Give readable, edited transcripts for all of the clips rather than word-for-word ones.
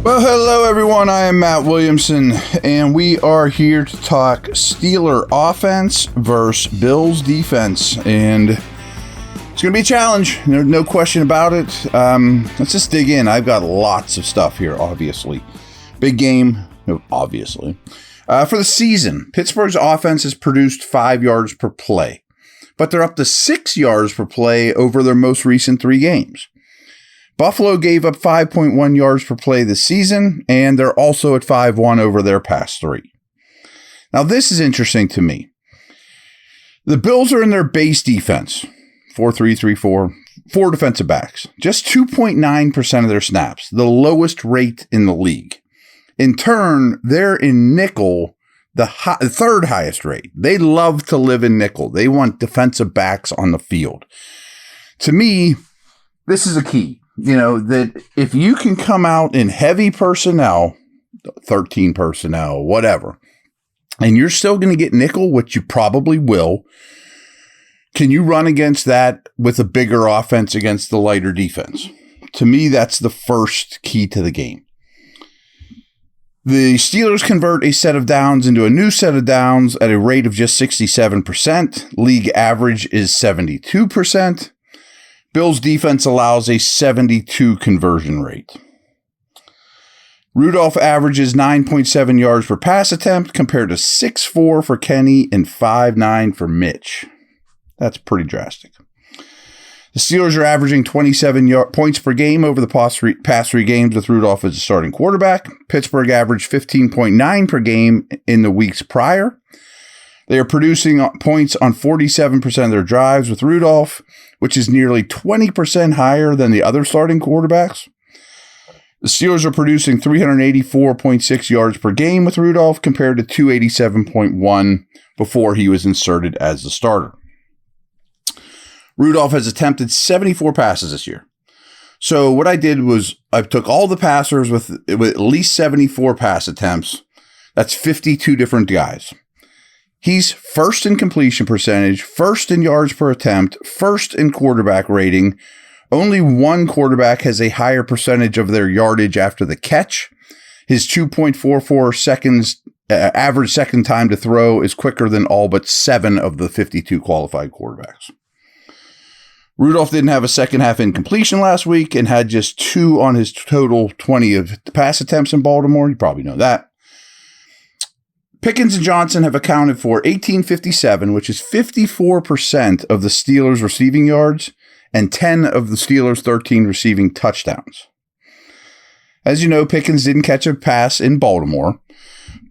Well, hello everyone. I am Matt Williamson, and we are here to talk Steeler offense versus Bills defense, and it's going to be a challenge. No question about it. Let's just dig in. I've got lots of stuff here, obviously. Big game, obviously. For the season, Pittsburgh's offense has produced 5 yards per play, but they're up to 6 yards per play over their most recent 3 games. Buffalo gave up 5.1 yards per play this season, and they're also at 5-1 over their past 3. Now, this is interesting to me. The Bills are in their base defense, 4-3-3-4, 4 defensive backs, just 2.9% of their snaps, the lowest rate in the league. In turn, they're in nickel, the third highest rate. They love to live in nickel. They want defensive backs on the field. To me, this is a key. You know, that if you can come out in heavy personnel, 13 personnel, whatever, and you're still going to get nickel, which you probably will, can you run against that with a bigger offense against the lighter defense? To me, that's the first key to the game. The Steelers convert a set of downs into a new set of downs at a rate of just 67%. League average is 72%. Bills defense allows a 72 conversion rate. Rudolph averages 9.7 yards per pass attempt compared to 6.4 for Kenny and 5.9 for Mitch. That's pretty drastic. The Steelers are averaging 27 points per game over the past 3 games with Rudolph as a starting quarterback. Pittsburgh averaged 15.9 per game in the weeks prior. They are producing points on 47% of their drives with Rudolph, which is nearly 20% higher than the other starting quarterbacks. The Steelers are producing 384.6 yards per game with Rudolph compared to 287.1 before he was inserted as the starter. Rudolph has attempted 74 passes this year. So what I did was I took all the passers with at least 74 pass attempts. That's 52 different guys. He's first in completion percentage, first in yards per attempt, first in quarterback rating. Only one quarterback has a higher percentage of their yardage after the catch. His 2.44 seconds average second time to throw is quicker than all but 7 of the 52 qualified quarterbacks. Rudolph didn't have a second half incompletion last week and had just 2 on his total 20 of pass attempts in Baltimore. You probably know that. Pickens and Johnson have accounted for 1857, which is 54% of the Steelers' receiving yards and 10 of the Steelers' 13 receiving touchdowns. As you know, Pickens didn't catch a pass in Baltimore,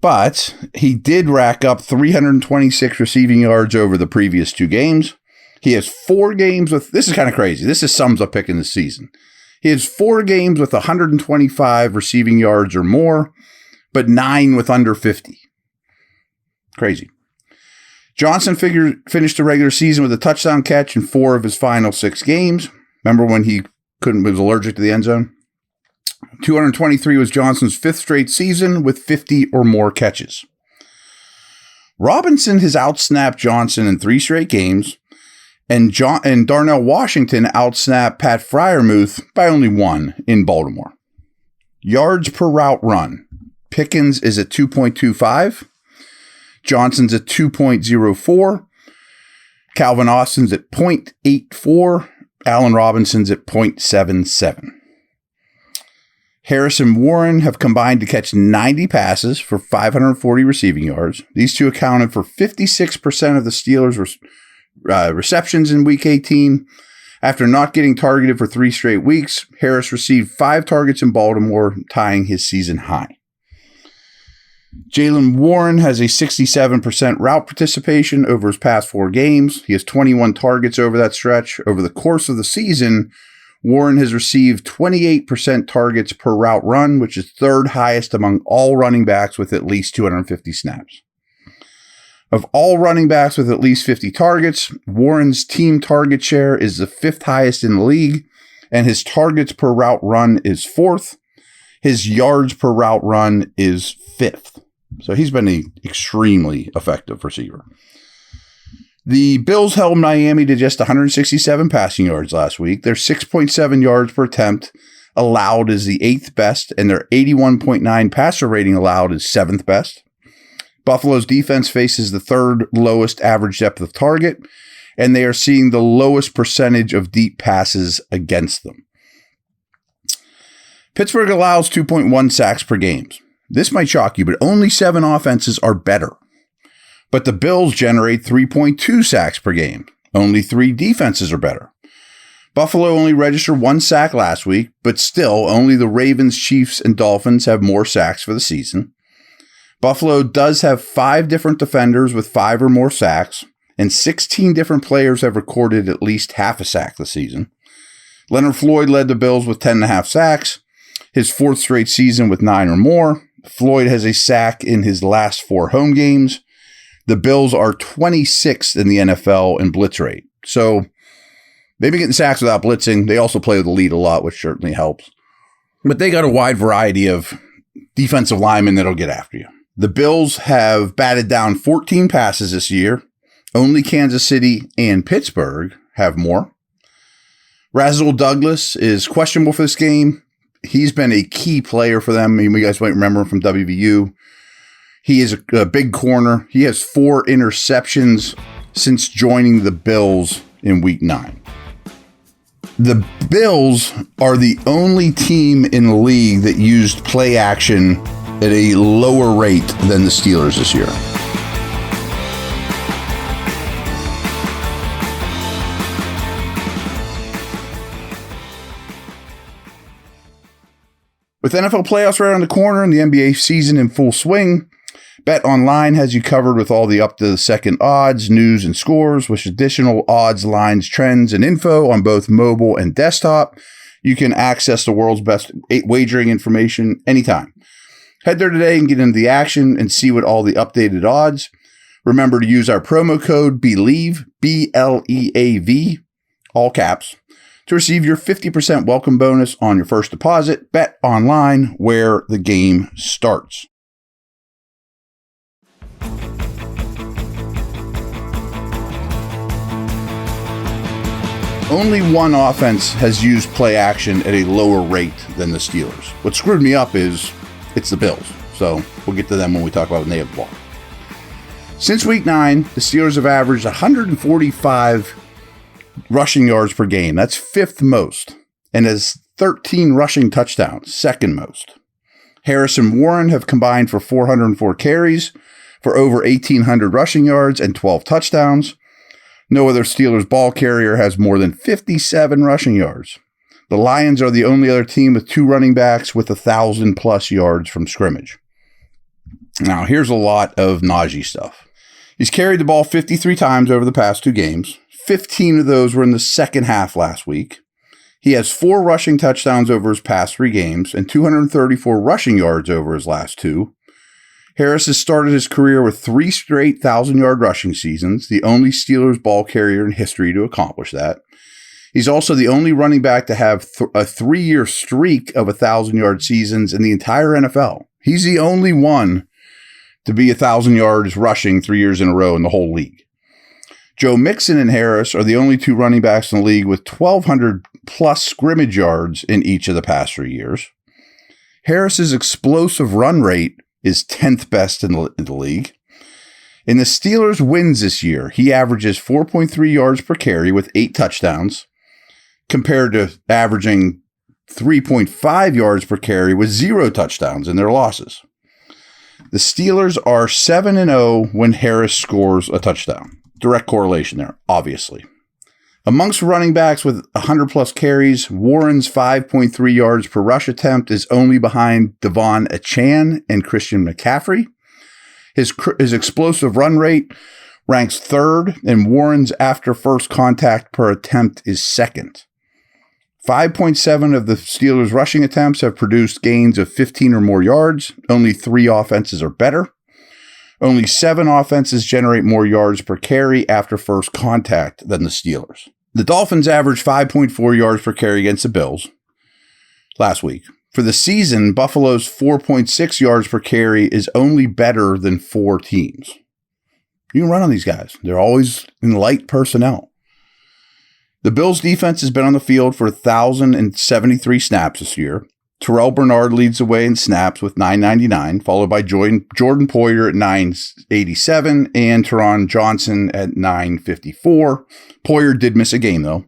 but he did rack up 326 receiving yards over the previous 2 games. He has 4 games with, this is kind of crazy. This is sums up Pickens' season. He has 4 games with 125 receiving yards or more, but 9 with under 50. Crazy. Johnson finished the regular season with a touchdown catch in 4 of his final 6 games. Remember when he was allergic to the end zone? 223 was Johnson's 5th straight season with 50 or more catches. Robinson has outsnapped Johnson in 3 straight games, and Darnell Washington outsnapped Pat Freiermuth by only 1 in Baltimore. Yards per route run. Pickens is at 2.25. Johnson's at 2.04. Calvin Austin's at 0.84. Allen Robinson's at 0.77. Harris and Warren have combined to catch 90 passes for 540 receiving yards. These 2 accounted for 56% of the Steelers' receptions in Week 18. After not getting targeted for 3 straight weeks, Harris received 5 targets in Baltimore, tying his season high. Jaylen Warren has a 67% route participation over his past 4 games. He has 21 targets over that stretch. Over the course of the season, Warren has received 28% targets per route run, which is 3rd highest among all running backs with at least 250 snaps. Of all running backs with at least 50 targets, Warren's team target share is the 5th highest in the league, and his targets per route run is 4th. His yards per route run is 5th. So he's been an extremely effective receiver. The Bills held Miami to just 167 passing yards last week. They're 6.7 yards per attempt, allowed is the 8th best, and their 81.9 passer rating allowed is 7th best. Buffalo's defense faces the 3rd lowest average depth of target, and they are seeing the lowest percentage of deep passes against them. Pittsburgh allows 2.1 sacks per game. This might shock you, but only 7 offenses are better. But the Bills generate 3.2 sacks per game. Only 3 defenses are better. Buffalo only registered 1 sack last week, but still only the Ravens, Chiefs, and Dolphins have more sacks for the season. Buffalo does have 5 different defenders with 5 or more sacks, and 16 different players have recorded at least half a sack this season. Leonard Floyd led the Bills with 10.5 sacks, his 4th straight season with 9 or more. Floyd has a sack in his last 4 home games. The Bills are 26th in the NFL in blitz rate. So they've been getting sacks without blitzing. They also play with the lead a lot, which certainly helps. But they got a wide variety of defensive linemen that'll get after you. The Bills have batted down 14 passes this year. Only Kansas City and Pittsburgh have more. Rasul Douglas is questionable for this game. He's been a key player for them. I mean, you guys might remember him from WVU. He is a big corner. He has 4 interceptions since joining the Bills in Week 9. The Bills are the only team in the league that used play action at a lower rate than the Steelers this year. With NFL playoffs right around the corner and the NBA season in full swing, Bet Online has you covered with all the up-to-the-second odds, news, and scores, with additional odds, lines, trends, and info on both mobile and desktop. You can access the world's best wagering information anytime. Head there today and get into the action and see what all the updated odds. Remember to use our promo code BELIEVE, BLEAV, all caps, to receive your 50% welcome bonus on your first deposit. Bet Online, where the game starts. Only one offense has used play action at a lower rate than the Steelers. What screwed me up is it's the Bills. So we'll get to them when we talk about when they have the ball. Since Week 9, the Steelers have averaged 145 rushing yards per game. That's 5th most. And has 13 rushing touchdowns, 2nd most. Harris and Warren have combined for 404 carries for over 1,800 rushing yards and 12 touchdowns. No other Steelers ball carrier has more than 57 rushing yards. The Lions are the only other team with 2 running backs with 1,000+ yards from scrimmage. Now, here's a lot of Najee stuff. He's carried the ball 53 times over the past 2 games. 15 of those were in the second half last week. He has 4 rushing touchdowns over his past 3 games and 234 rushing yards over his last 2. Harris has started his career with 3 straight 1,000-yard rushing seasons, the only Steelers ball carrier in history to accomplish that. He's also the only running back to have a 3-year streak of 1,000-yard seasons in the entire NFL. He's the only one to be 1,000 yards rushing 3 years in a row in the whole league. Joe Mixon and Harris are the only 2 running backs in the league with 1,200+ scrimmage yards in each of the past 3 years. Harris's explosive run rate is 10th best in the league. In the Steelers' wins this year, he averages 4.3 yards per carry with 8 touchdowns, compared to averaging 3.5 yards per carry with 0 touchdowns in their losses. The Steelers are 7-0 when Harris scores a touchdown. Direct correlation there, obviously. Amongst running backs with 100+ carries, Warren's 5.3 yards per rush attempt is only behind Devon Achane and Christian McCaffrey. His explosive run rate ranks 3rd, and Warren's after first contact per attempt is 2nd. 5.7 of the Steelers' rushing attempts have produced gains of 15 or more yards. Only 3 offenses are better. Only 7 offenses generate more yards per carry after first contact than the Steelers. The Dolphins averaged 5.4 yards per carry against the Bills last week. For the season, Buffalo's 4.6 yards per carry is only better than 4 teams. You can run on these guys. They're always in light personnel. The Bills defense has been on the field for 1,073 snaps this year. Terrell Bernard leads the way in snaps with 999, followed by Jordan Poyer at 987 and Teron Johnson at 954. Poyer did miss a game, though.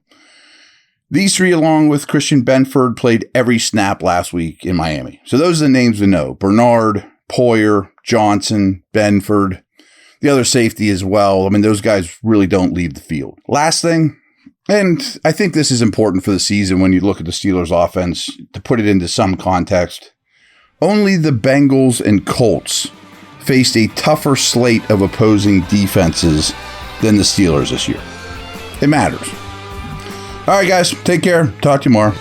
These three, along with Christian Benford, played every snap last week in Miami. So those are the names to know. Bernard, Poyer, Johnson, Benford, the other safety as well. I mean, those guys really don't leave the field. Last thing, and I think this is important for the season when you look at the Steelers' offense, to put it into some context. Only the Bengals and Colts faced a tougher slate of opposing defenses than the Steelers this year. It matters. All right, guys, take care. Talk to you tomorrow.